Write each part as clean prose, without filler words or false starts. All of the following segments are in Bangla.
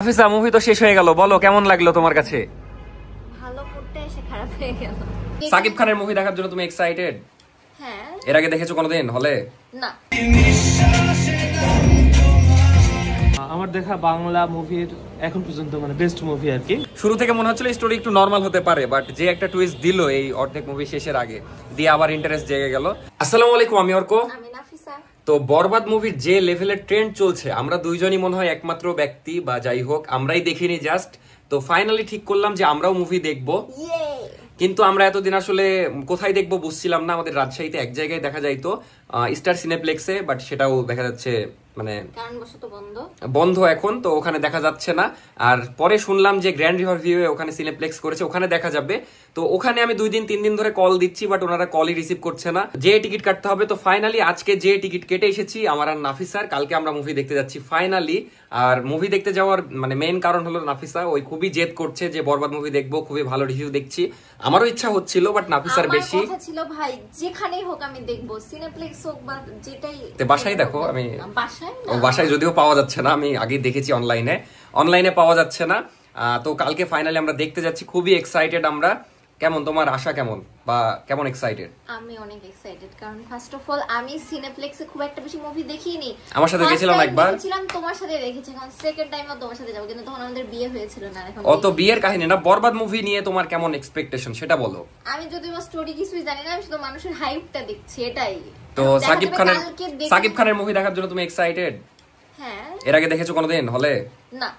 নাফিসা, মুভি তো শেষ হয়ে গেল, বলো কেমন লাগলো তোমার কাছে? ভালো মুডটা এসে খারাপ হয়ে গেল। সাকিব খানের মুভি দেখার জন্য তুমি এক্সাইটেড? হ্যাঁ। এর আগে দেখেছো কোনোদিন হলে? না। আমার দেখা বাংলা মুভির এখন পর্যন্ত মানে বেস্ট মুভি আর কি। শুরু থেকে মনে হচ্ছিল স্টোরি একটু নরমাল হতে পারে, বাট যে একটা টুইস্ট দিল এই অর্ধেক মুভি শেষের আগে দিয়ে আবার ইন্টারেস্ট জেগে গেল। আসসালামু আলাইকুম, আমি অর্ক। আমি নাফিসা। তো বরবাদ মুভির যে লেভেলের ট্রেন্ড চলছে, আমরা দুইজনই মনে হয় একমাত্র ব্যক্তি বা যাই হোক আমরাই দেখিনি জাস্ট। তো ফাইনালি ঠিক করলাম যে আমরাও মুভি দেখবো, কিন্তু আমরা এতদিন আসলে কোথায় দেখবো বুঝছিলাম না। আমাদের রাজশাহীতে এক জায়গায় দেখা যাইতো, স্টার সিনেপ্লেক্সে, বাট সেটাও দেখা যাচ্ছে মানে কারণবশত বন্ধ এখন, তো ওখানে দেখা যাচ্ছে না। আর পরে শুনলাম যে গ্র্যান্ড রিভার ভিউ ওখানে সিনেপ্লেক্স করেছে, ওখানে দেখা যাবে। তো ওখানে আমি 2 দিন 3 দিন ধরে কল দিচ্ছি, বাট ওনারা কলই রিসিভ করছে না। যে টিকিট কাটতে হবে, তো ফাইনালি আজকে যে টিকিট কেটে এসেছি আমার আর নাফিসার। কালকে আমরা মুভি দেখতে যাচ্ছি ফাইনালি। আর মুভি দেখতে যাওয়ার মানে মেইন কারণ হলো নাফিসা ওই খুবই জেদ করছে যে বরবাদ মুভি দেখবো, খুবই ভালো রিভিউ দেখছি। আমারও ইচ্ছা হচ্ছিল, বাট নাফিসার বেশি কথা ছিল ভাই যেখানেই হোক আমি দেখবো, সিনেপ্লেক্স হোক বা যেটাই। বাসায় দেখো, আমি বাসায় বাসায় যদিও পাওয়া যাচ্ছে না, আমি আগে দেখেছি অনলাইনে পাওয়া যাচ্ছে না। তো কালকে ফাইনালি আমরা দেখতে যাচ্ছি, খুবই এক্সাইটেড আমরা। কেমন তোমার আশা, কেমন বা কেমন এক্সাইটেড? আমি অনেক এক্সাইটেড, কারণ ফার্স্ট অফ অল আমি সিনেপ্লেক্সে খুব একটা বেশি মুভি দেখিনি। আমার সাথে গেছিলাম একবার, দেখেছিলাম তোমার সাথে দেখেছি, এখন সেকেন্ড টাইমও তোমার সাথে যাব, কিন্তু তখন আমাদের বিয়ে হয়েছিল না। এখন অত বিয়ের কাহিনী না, বরবাদ মুভি নিয়ে তোমার কেমন এক্সপেকটেশন সেটা বলো। আমি যদিও স্টোরি কিছুই জানি না, আমি শুধু মানুষের হাইপটা দেখছি, এটাই। তো সাকিব খানের মুভি দেখার জন্য তুমি এক্সাইটেড? হ্যাঁ। এর আগে দেখেছো কোনোদিন হলে? না।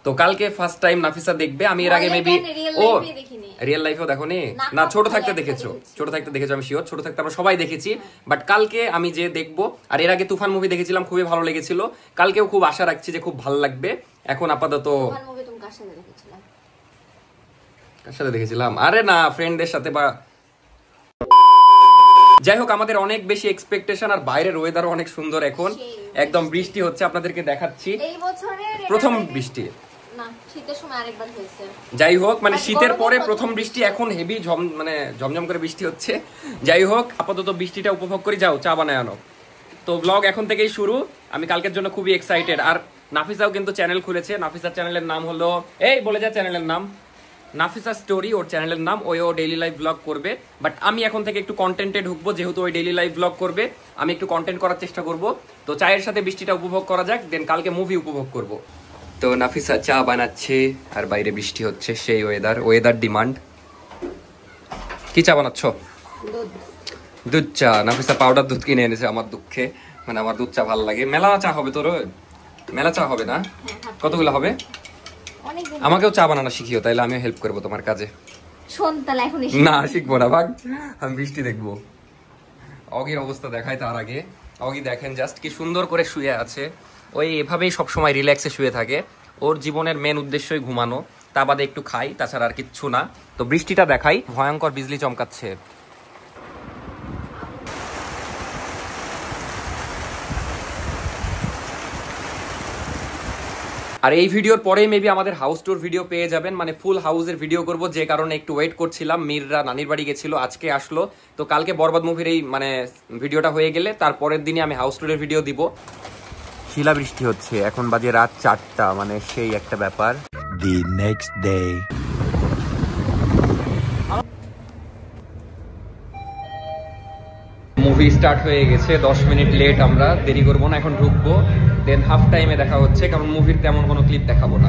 তো কালকে ফার্স্ট টাইম নাফিসা দেখবে। আমি এর আগে মেবি রিয়েল লাইফেও দেখোনি না? ছোট থাকতে দেখেছো আমি শিওর, ছোট থাকতে আমরা সবাই দেখেছি। বাট কালকে আমি যে দেখবো, আর এর আগে তুফান মুভি দেখেছিলাম, খুবই ভালো লেগেছিল। কালকেও খুব আশা রাখছি যে খুব ভালো লাগবে। এখন আপাতত কার সাথে দেখেছিলাম? আরে না, ফ্রেন্ডদের সাথে। বা যাই হোক, আমাদের অনেক বেশি এক্সপেকটেশন। আর বাইরের ওয়েদারও অনেক সুন্দর, এখন একদম বৃষ্টি হচ্ছে, আপনাদেরকে দেখাচ্ছি প্রথম বৃষ্টি। যাই হোক, মানে শীতের পরে প্রথম বৃষ্টি, এখন হেভি মানে ঝমঝম করে বৃষ্টি হচ্ছে। যাই হোক, আপাতত বৃষ্টিটা উপভোগ করি। যাও চা বানায় আনো। তো ব্লগ এখন থেকেই শুরু। আমি কালকের জন্য খুবই এক্সাইটেড। আর নাফিসাও কিন্তু চ্যানেল খুলেছে। নাফিসার চ্যানেলের নাম হলো, এই বলে যা চ্যানেলের নাম, নাফিসা স্টোরি ওর চ্যানেলের নাম। ও ডেইলি লাইফ ব্লগ করবে, বাট আমি এখন থেকে একটু কন্টেন্টে ঢুকবো, যেহেতু ওই ডেইলি লাইফ ব্লগ করবে। আমি একটু কন্টেন্ট করার চেষ্টা করব। তো চায়ের সাথে বৃষ্টিটা উপভোগ করা যাক, দেন কালকে মুভি উপভোগ করব। তো নাফিসা চা বানাচ্ছে আর বাইরে বৃষ্টি হচ্ছে, সেই ওয়েদার ডিমান্ড। কি চা বানাচ্ছ? দুধ চা। নাফিসা পাউডার দুধ কিনে এনেছে আমার দুঃখে, মানে আমার দুধ চা ভালো লাগে। মেলা চা হবে তোর? মেলা চা হবে না? কতগুলো হবে? আমাকেও চা বানানো শিখিও, তাইলে আমিও হেল্প করবো তোমার কাজে। না, শিখবো না, ভাগ। আমি বৃষ্টি দেখবো। অগির অবস্থা দেখায় তার আগে। অগি দেখেন জাস্ট কি সুন্দর করে শুয়ে আছে। ওই এভাবেই সবসময় রিল্যাক্সে শুয়ে থাকে। ওর জীবনের মেন উদ্দেশ্যই ঘুমানো, তা বাদে একটু খাই, তাছাড়া আর কিচ্ছু না। তো বৃষ্টিটা দেখাই, ভয়ঙ্কর বিজলি চমকাচ্ছে। আর এই ভিডিওর পরেই মেবি আমাদের হাউস টুর ভিডিও পেয়ে যাবেন, মানে ফুল হাউসের ভিডিও করব। যে কারণে একটু ওয়েট করছিলাম, মীররা নানির বাড়ি গেছিল, আজকে আসলো। তো কালকে বরবাদ মুভির এই মানে ভিডিওটা হয়ে গেলে তারপরের দিনই আমি হাউস টুরের ভিডিও দিব। শিলা বৃষ্টি হচ্ছে, এখন বাজে রাত 4টা, মানে সেই একটা ব্যাপার। The next day. Movie start হয়ে গেছে, 10 মিনিট লেট। আমরা দেরি করবো না, এখন ঢুকবো, দেন হাফ টাইমে দেখা হচ্ছে, কারণ মুভির তেমন কোনো ক্লিপ দেখাবো না।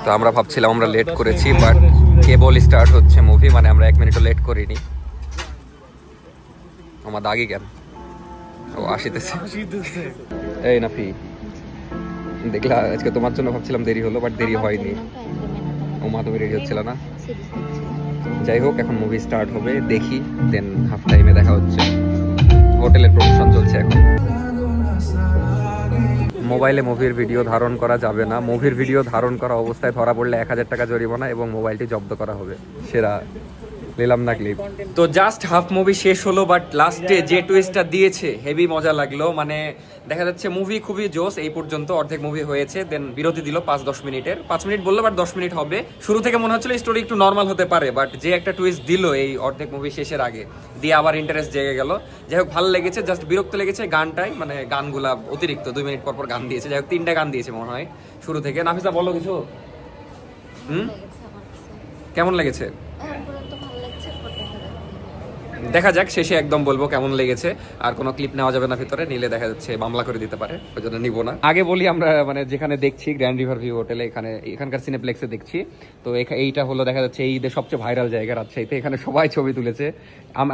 তো আমরা ভাবছিলাম আমরা লেট করেছি, বাট কেবল স্টার্ট হচ্ছে মুভি, মানে আমরা 1 মিনিটও লেট করিনি। আমার দাগি কেন? ও আসিতেছে। এই নাফি, দেখলা আজকে তোমার জন্য ভাবছিলাম দেরি হলো, বাট দেরি হয়নি। ও মা, তুমি রেডি হচ্ছিল না? যাই হোক, এখন মুভি স্টার্ট হবে, দেখি, দেন হাফ টাইমে দেখা হচ্ছে। হোটেলের প্রমোশন চলছে এখন। মোবাইলে মুভির ভিডিও ধারণ করা যাবে না। মুভির ভিডিও ধারণ করা অবস্থায় ধরা পড়লে 1000 টাকা জরিমানা এবং মোবাইলটি জব্দ করা হবে। সেরা নিলাম না ক্লিপ। তো জাস্ট হাফ মুভি শেষ হলো, বাট লাস্টে যে টুইস্টটা দিয়েছে হেভি মজা লাগলো। মানে দেখা যাচ্ছে মুভি খুবই জোস, এই পর্যন্ত অর্ধেক মুভি হয়েছে, দেন বিরতি দিল 5-10 মিনিটের, 5 মিনিট বললো বাট 10 মিনিট হবে। শুরু থেকে মনে হচ্ছিল স্টোরি একটু নর্মাল হতে পারে, বাট যে একটা টুইস্ট দিল এই অর্ধেক মুভি শেষের আগে দিয়ে আবার ইন্টারেস্ট জেগে গেল। যাই হোক ভালো লেগেছে, জাস্ট বিরক্ত লেগেছে গানটাই, মানে গানগুলা অতিরিক্ত 2 মিনিট পর পর গান দিয়েছে। যাই হোক 3টা গান দিয়েছে মনে হয় শুরু থেকে। নাফিসা বলো কিছু। কেমন লেগেছে? দেখা যাক, শেষে একদম বলবো কেমন লেগেছে। আর কোনো ক্লিপ নেওয়া যাবে না ভিতরে, নিলে দেখা যাচ্ছে মামলা করে দিতে পারে, ওই জন্য নিবো না। আগে বলি আমরা মানে যেখানে দেখছি গ্র্যান্ড রিভার ভিউ হোটেলে, এখানকার সিনেপ্লেক্সে দেখছি। তো এইটা হলো দেখা যাচ্ছে এই ঈদের সবচেয়ে ভাইরাল জায়গা রাজশাহীতে, এখানে সবাই ছবি তুলেছে।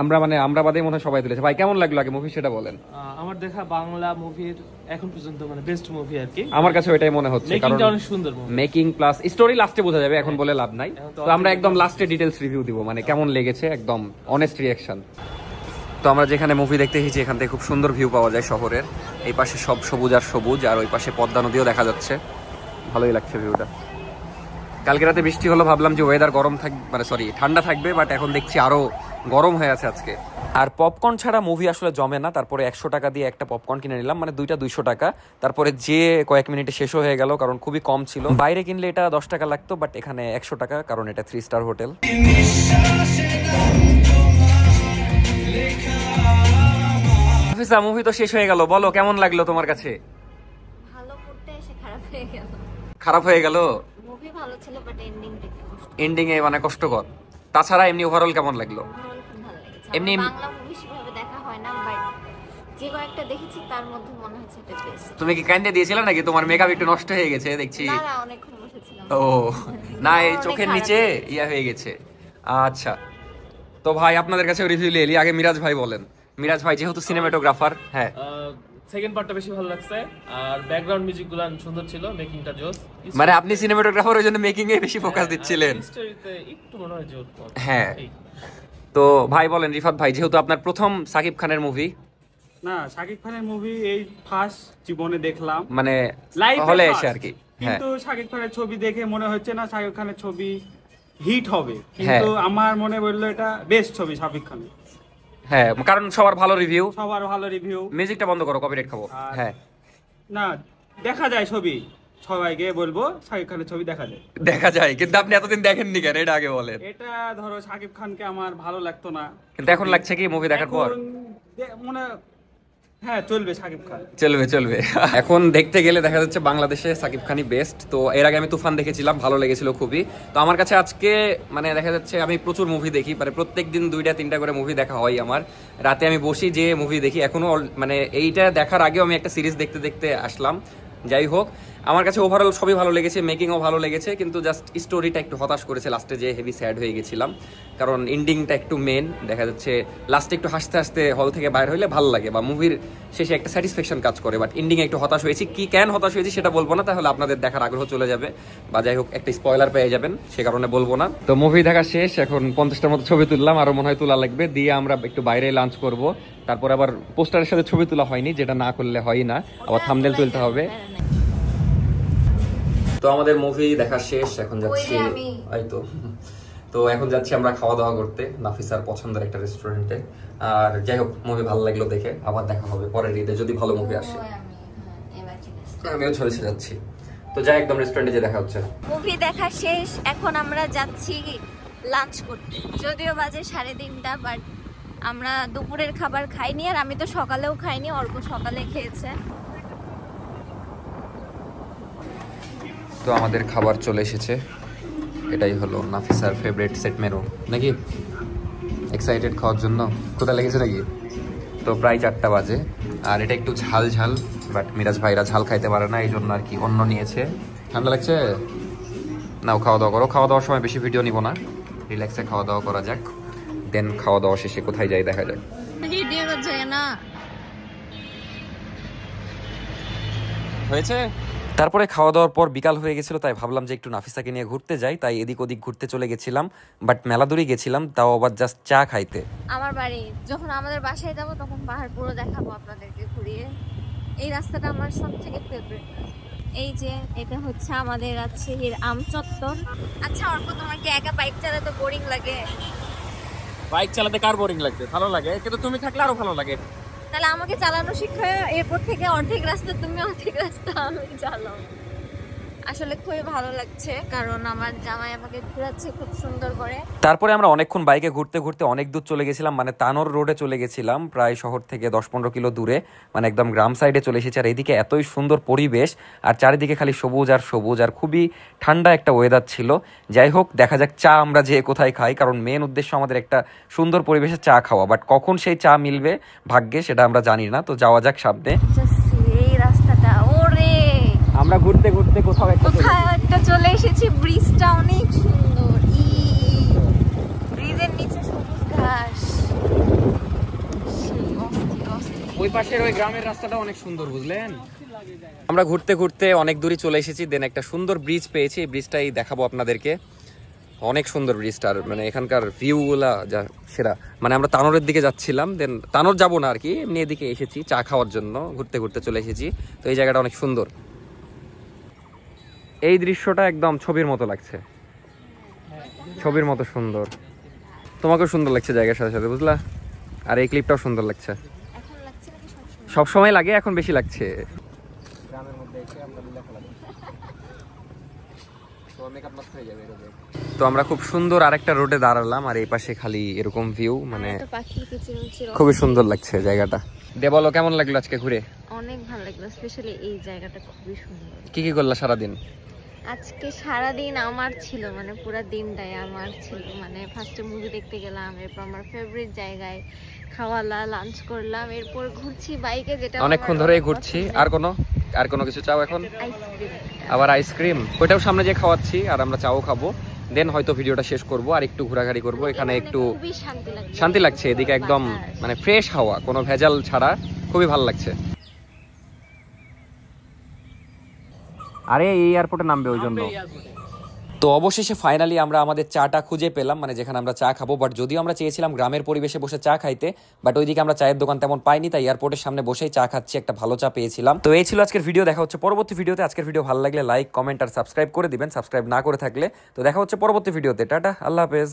আমরা বাদে মনে হয় সবাই তুলেছে। ভাই কেমন লাগলো আগে মুভি সেটা বলেন। আমার দেখা বাংলা মুভির এখন পর্যন্ত মানে বেস্ট মুভি আর কি, আমার কাছে ওইটাই মনে হচ্ছে, কারণ অনেক সুন্দর মেকিং প্লাস স্টোরি লাস্টে বোঝা যাবে, এখন বলে লাভ নাই। তো আমরা একদম লাস্টে ডিটেলস রিভিউ দিব, মানে কেমন লেগেছে একদম অনেস্ট রিঅ্যাকশন। তো আমরা যেখানে মুভি দেখতে এসেছি এখান থেকে খুব সুন্দর ভিউ পাওয়া যায় শহরের। এই পাশে সব সবুজ আর সবুজ, আর ওই পাশে পদ্মা নদীও দেখা যাচ্ছে, ভালোই লাগছে ভিউটা। কালকে রাতে বৃষ্টি হলো, ভাবলাম যে ওয়েদার গরম থাকবে, মানে সরি ঠান্ডা থাকবে, বাট এখন দেখছি আরো গরম হয়ে আছে আজকে। আর পপকর্ন ছাড়া মুভি আসলে জমে না। তারপরে 100 টাকা দিয়ে একটা পপকর্ন কিনে নিলাম, মানে দুইটা 200 টাকা। তারপরে যে কয়েক মিনিটে শেষ হয়ে গেল, কারণ খুবই কম ছিল। বাইরে কিনলে এটা 10 টাকা লাগতো, বাট এখানে 100 টাকা, কারণ এটা 3 স্টার হোটেল। নাফিসা মুভি তো শেষ হয়ে গেল, বলো কেমন লাগলো তোমার কাছে? ভালো করতে এসে খারাপ হয়ে গেল। খারাপ হয়ে গেল? মুভি ভালো ছিল বাট এন্ডিংটা একটু কষ্ট। এন্ডিং এ মানে কষ্টকর। তাছাড়া এমনি ওভারঅল কেমন লাগলো? ওভারঅল খুব ভালো লেগেছে। এমনি বাংলা মুভি সেভাবে দেখা হয় না, বাট যে কয়েকটা দেখেছি তার মধ্যে মনে হচ্ছে এটা বেস্ট। তুমি কি কান্দে দিয়েছিলে নাকি? তোমার মেকআপ একটু নষ্ট হয়ে গেছে দেখছি। না না, অনেকক্ষণ বসেছিলাম। ও না, এই চোখের নিচে ইয়া হয়ে গেছে। আচ্ছা, তো ভাই আপনাদের কাছে রিভিউ নিয়ে এলি। আগে মিরাজ ভাই বলেন। মিরাজ ভাই যেহেতু সিনেমাটোগ্রাফার, হ্যাঁ সেকেন্ড পার্টটা বেশি ভালো লাগছে, আর ব্যাকগ্রাউন্ড মিউজিকগুলো সুন্দর ছিল, মেকিংটা জোস। মানে আপনি সিনেমাটোগ্রাফার, ওই জন্য মেকিং এ বেশি ফোকাস দিচ্ছিলেন। স্টোরিতে একটু মনে হয় জোর। হ্যাঁ, তো ভাই বলেন রিফাত ভাই, যেহেতু আপনার প্রথম সাকিব খানের মুভি। না, শাকিব খানের মুভি এই ফার্স্ট জীবনে দেখলাম, মানে লাইভ হলে এসে আর কি। কিন্তু শাকিব খানের ছবি দেখে মনে হচ্ছে না শাকিব খানের ছবি হিট হবে, কিন্তু আমার মনে বললো এটা বেস্ট ছবি শাকিব খানের। হ্যাঁ, কারণ সবার ভালো রিভিউ, সবার ভালো রিভিউ। মিউজিকটা বন্ধ করো, কপিরাইট খাবো। হ্যাঁ না, দেখা যায় ছবি, সবাইকে বলবো শাকিব খানের ছবি দেখা যায়। দেখা যায়, কিন্তু আপনি এতদিন দেখেননি কেন এটা আগে বলেন। এটা ধরো শাকিব খানকে আমার ভালো লাগতো না, কিন্তু এখন লাগছে কি মুভি দেখার পর? মনে হ্যাঁ চলবে, শাকিব খান চলবে। এখন দেখতে গেলে দেখা যাচ্ছে বাংলাদেশে সাকিব খানই বেস্ট। তো এর আগে আমি তুফান দেখেছিলাম, ভালো লেগেছিল খুবই। তো আমার কাছে আজকে মানে দেখা যাচ্ছে আমি প্রচুর মুভি দেখি, মানে প্রত্যেকদিন 2টা-3টা করে মুভি দেখা হয় আমার। রাতে আমি বসি যে মুভি দেখি, এখনো মানে এইটা দেখার আগেও আমি একটা সিরিজ দেখতে দেখতে আসলাম। যাই হোক, আমার কাছে ওভারঅল সবই ভালো লেগেছে, মেকিংও ভালো লেগেছে, কিন্তু জাস্ট স্টোরিটা একটু হতাশ করেছে লাস্টে, যে হেভি স্যাড হয়ে গেছিলাম, কারণ এন্ডিংটা একটু মেন। দেখা যাচ্ছে লাস্টে একটু হাসতে হাসতে হল থেকে বাইর হইলে ভালো লাগে, বা মুভির শেষে একটা স্যাটিসফ্যাকশন কাজ করে, বাট এন্ডিংয়ে একটু হতাশ হয়েছি। কি কেন হতাশ হয়েছি সেটা বলবো না, তাহলে আপনাদের দেখার আগ্রহ চলে যাবে, বা যাই হোক একটা স্পয়লার পেয়ে যাবেন, সে কারণে বলবো না। তো মুভি দেখা শেষ, এখন 50টার মতো ছবি তুললাম, আরো মনে হয় তোলা লাগবে, দিয়ে আমরা একটু বাইরে লাঞ্চ করব। তারপর আবার পোস্টারের সাথে ছবি তোলা হয়নি, যেটা না করলে হয় না, আবার থাম্বনেল তুলতে হবে। তো আমাদের মুভি দেখা শেষ, এখন যাচ্ছি তো এখন যাচ্ছি আমরা খাওয়া দাওয়া করতে নাফিসার পছন্দের একটা রেস্টুরেন্টে। আর যাই হোক, মুভি ভালো লাগলো দেখে, আবার দেখা হবে পরের ঈদে যদি ভালো মুভি আসে। আমিও চলে যাচ্ছি, তো যাই একদম রেস্টুরেন্টে যে দেখা হচ্ছে। মুভি দেখা শেষ, এখন আমরা যাচ্ছি লাঞ্চ করতে। যদিও বাজে 3:30, বাট আমরা দুপুরের খাবার খাইনি, আর আমি তো সকালেও খাইনি, অর্ক সকালে খেয়েছে। তো আমাদের খাবার চলে এসেছে, এটাই হলো নাফিসার ফেভারিট সেট মেনু নাকি? এক্সাইটেড খাওয়ার জন্য? কোথায় লেগেছে নাকি? তো প্রায় 4টা বাজে, আর এটা একটু ঝাল ঝাল, বাট মিরাজ ভাইরা ঝাল খাইতে পারে না, এই জন্য আর কি অন্য নিয়েছে। ঠান্ডা লাগছে? নাও খাওয়া দাওয়া করো। খাওয়া দাওয়ার সময় বেশি ভিডিও নিব না, রিল্যাক্সে খাওয়া দাওয়া করা যাক, দেন খাওয়া দাওয়া শেষে কোথায় যাই দেখা যাক। হয়েছে। তারপরে খাওয়া দাওয়ার পর বিকাল হয়ে গেছিল, তাই ভাবলাম যে একটু নাফিসাকে নিয়ে ঘুরতে যাই, তাই এদিক ওদিক ঘুরতে চলে গেছিলাম, বাট মেলা দূরে গেছিলাম, তাও আবার জাস্ট চা খাইতে। আমার বাড়ি যখন আমাদের বাসায় যাব তখন পাহাড় পুরো দেখাবো আপনাদেরকে ঘুরিয়ে। এই রাস্তাটা আমার সবথেকে ফেভারিট। এই যে এটা হচ্ছে আমাদের রাজশাহীর আম চত্বর। আচ্ছা অর্ক, তোমার কি একা বাইক চালাতে বোরিং লাগে? বাইক চালাতে কার বোরিং লাগবে? ভালো লাগে, কিন্তু তুমি থাকলে আরো ভালো লাগে। তাহলে আমাকে চালানো শিখে, এরপর থেকে অর্ধেক রাস্তা তুমি, অর্ধেক রাস্তা আমি চালাও। আসলে খুবই ভালো লাগছে, কারণ আমার জামাই আমাকে ঘোরাচ্ছে খুব সুন্দর করে। তারপরে আমরা অনেকক্ষণ বাইকে ঘুরতে ঘুরতে অনেক দূর চলে গেছিলাম, মানে তানোর রোডে চলে গেছিলাম, প্রায় শহর থেকে 10-15 কিলো দূরে, মানে একদম গ্রাম সাইডে চলে এসেছি। আর এইদিকে এতই সুন্দর পরিবেশ, আর চারিদিকে খালি সবুজ আর সবুজ, আর খুবই ঠান্ডা একটা ওয়েদার ছিল। যাই হোক, দেখা যাক চা আমরা যে কোথায় খাই, কারণ মেন উদ্দেশ্য আমাদের একটা সুন্দর পরিবেশে চা খাওয়া, বাট কখন সেই চা মিলবে ভাগ্যে সেটা আমরা জানি না। তো যাওয়া যাক সামনে। এই রাস্তাটা, ওরে আমরা ঘুরতে ঘুরতে কোথাও একটা চলে এসেছি। ব্রিজটা অনেক সুন্দর, ব্রিজের নিচে সবুজ ঘাস। ওই পাশের ওই গ্রামের রাস্তাটা অনেক সুন্দর, বুঝলেন? আমরা ঘুরতে ঘুরতে অনেক দূরে চলে এসেছি, দেন একটা সুন্দর ব্রিজ পেয়েছি। এই ব্রিজটাই দেখাবো আপনাদেরকে। অনেক সুন্দর ব্রিজটার, মানে এখানকার ভিউগুলা যা সেরা। মানে আমরা তানোরের দিকে যাচ্ছিলাম, দেন তানোর যাবো না আর কি, এমনি এদিকে এসেছি চা খাওয়ার জন্য, ঘুরতে ঘুরতে চলে এসেছি। তো এই জায়গাটা অনেক সুন্দর, এই দৃশ্যটা একদম ছবির মতো লাগছে, ছবির মতো সুন্দর। তোমাকেও সুন্দর লাগছে জায়গার সাথে সাথে, বুঝলা? আর এই ক্লিপটাও সুন্দর লাগছে। সব সময় লাগে, এখন বেশি লাগছে। তো আমরা খুব সুন্দর আরেকটা রোডে দাঁড়ালাম, আর এই পাশে খালি এরকম ভিউ, মানে খুবই সুন্দর লাগছে জায়গাটা। দে বলো, কেমন লাগলো আজকে ঘুরে? অনেক ভালো লাগলো, স্পেশালি এই জায়গাটা খুবই সুন্দর। কি কি করলা সারাদিন? আজকে সারাদিন আমার ছিল, মানে পুরো দিনটাই আমার ছিল। মানে ফার্স্টে মুভি দেখতে গেলাম, এরপর আমার ফেভারিট জায়গায় খাওয়ালা, লাঞ্চ করলাম, এরপর ঘুরছি বাইকে, যেটা অনেকক্ষণ ধরেই ঘুরছি। আর কোনো কিছু চাও এখন? আইসক্রিম, আবার আইসক্রিম, ওইটাও সামনে যে খাওয়াচ্ছি, আর আমরা চাও খাবো, দেন হয়তো ভিডিওটা শেষ করব, আর একটু ঘোরাঘুরি করব। এখানে একটু খুবই শান্তি লাগছে, এদিকে একদম মানে ফ্রেশ হাওয়া, কোনো ভেজাল ছাড়া, খুবই ভালো লাগছে। আরে এই এয়ারপোর্টে নামবে ওই জন্য। তো অবশেষে ফাইনালি আমরা আমাদের চাটা খুঁজে পেলাম, মানে যেখানে আমরা চা খাবো। বাট যদিও আমরা চেয়েছিলাম গ্রামের পরিবেশে বসে চা খাইতে, বাট ওইদিকে আমরা চায়ের দোকান তেমন পাইনি, তাই এয়ারপোর্টের সামনে বসেই চা খাচ্ছি, একটা ভালো চা পেয়েছিলাম। তো এই ছিল আজকের ভিডিও, দেখা হচ্ছে পরবর্তী ভিডিওতে। আজকের ভিডিও ভালো লাগলে লাইক, কমেন্ট আর সাবস্ক্রাইব করে দিবেন, সাবস্ক্রাইব না করে থাকলে। তো দেখা হচ্ছে পরবর্তী ভিডিওতে, টাটা, আল্লাহ হাফেজ।